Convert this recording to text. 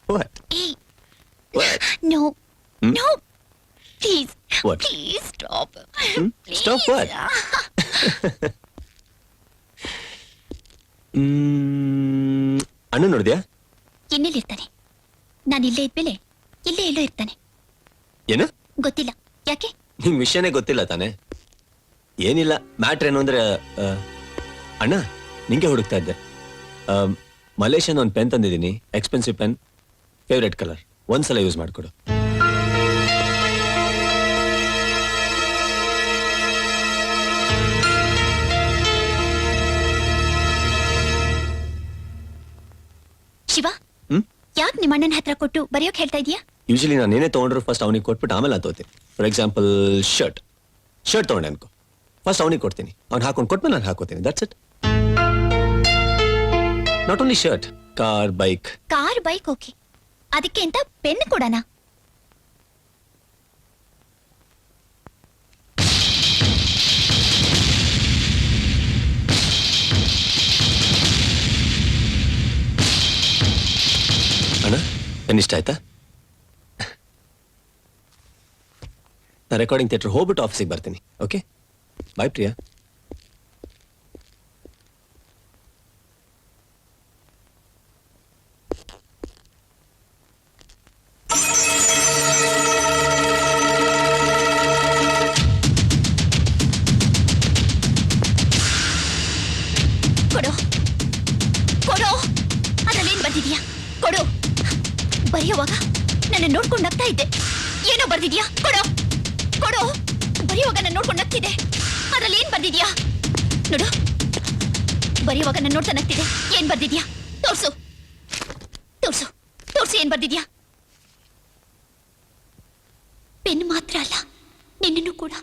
What? Hey. What? No. Hmm? No. Please. What? Please stop. Please. Stop what? ಅಣ್ಣ ನೋಡಿದ್ಯಾ? ಇನ್ನೆಲ್ಲಿರ್ತಾನೆ? ನಾನು ಇಲ್ಲೇ ಇದ್ಮೇಲೆ ಇಲ್ಲೇ ಎಲ್ಲೋ ಇರ್ತಾನೆ. ಏನು? ಗೊತ್ತಿಲ್ಲ. ಯಾಕೆ? ನಿಂಗ್ ವಿಷಯನೇ ಗೊತ್ತಿಲ್ಲ ತಾನೆ? ಏನಿಲ್ಲ, ಮ್ಯಾಟ್ರ್ ಏನು ಅಂದ್ರೆ ಅಣ್ಣ ನಿಂಗೆ ಹುಡುಕ್ತಾ ಇದ್ದೆ. ಮಲೇಷಿಯನ್ ಒಂದು ಪೆನ್ ತಂದಿದ್ದೀನಿ, ಎಕ್ಸ್ಪೆನ್ಸಿವ್ ಪೆನ್, ಫೇವ್ರೆಟ್ ಕಲರ್, ಒಂದ್ಸಲ ಯೂಸ್ ಮಾಡ್ಕೊಡು. ಶಿವ, ಯಾಕೆ ನಿಮ್ಮ ಅಣ್ಣನ ಹತ್ರ ಕೊಟ್ಟು ಬರೆಯೋಕೆ ಹೇಳ್ತಾ ಇದೀಯಾ? ಯೂಶಲಿ ನಾನು ಏನೇ ತೊಗೊಂಡ್ರು ಫಸ್ಟ್ ಅವನಿಗೆ ಕೊಟ್ಬಿಟ್ಟು ಆಮೇಲೆ ನಾನು ತಗೋತೀನಿ. ಫಾರ್ ಎಕ್ಸಾಂಪಲ್ ಶರ್ಟ್ ತೊಗೊಂಡೆ ಅನ್ಕೋ, ಫಸ್ಟ್ ಅವನಿಗೆ ಕೊಡ್ತೀನಿ, ಅವ್ನು ಹಾಕೊಂಡು ಕೊಟ್ಮೇಲೆ ನಾನು ಹಾಕೋತೀನಿ. That's it. Not only shirt, car, bike. Car, bike okay, ಅದಕ್ಕೆ ಅಂತ ಪೆನ್ ಕೊಡೋಣ. ಅಣ್ಣ ಪೆನ್ ಇಷ್ಟ ಆಯ್ತಾ? ನಾನು ರೆಕಾರ್ಡಿಂಗ್ ಥಿಯೇಟರ್ ಹೋಗ್ಬಿಟ್ಟು ಆಫೀಸಿಗೆ ಬರ್ತೀನಿ. ಓಕೆ, ಬಾಯ್ ಪ್ರಿಯಾ. ಕೊಡು ಕೊಡು, ಅದ್ರಲ್ಲೇನ್ ಬರ್ದಿದ್ಯಾ? ಕೊಡು. ಬರೆಯುವಾಗ ನನ್ನ ನೋಡ್ಕೊಂಡು ನಗ್ತಾ ಇದ್ದೆ, ಏನೋ ಬರ್ದಿದ್ಯಾ? ಕೊಡು ಕೊಡು. ಬರೆಯುವಾಗ ನನ್ನ ನೋಡ್ಕೊಂಡು ನಗ್ತಿದ್ದೆ, ಅದ್ರಲ್ಲಿ ಏನ್ ಬರ್ದಿದ್ಯಾ? ನೋಡು, ಬರೆಯುವಾಗ ನನ್ನ ನೋಡ್ತಾ ನಗ್ತಿದ್ದೆ, ಏನ್ ಬರ್ದಿದ್ಯಾ? ತೋರ್ಸು ತೋರ್ಸು ತೋರ್ಸು, ಏನ್ ಬರ್ದಿದ್ಯಾ? ಪೆನ್ ಮಾತ್ರ ಅಲ್ಲ, ನಿನ್ನನ್ನು ಕೂಡ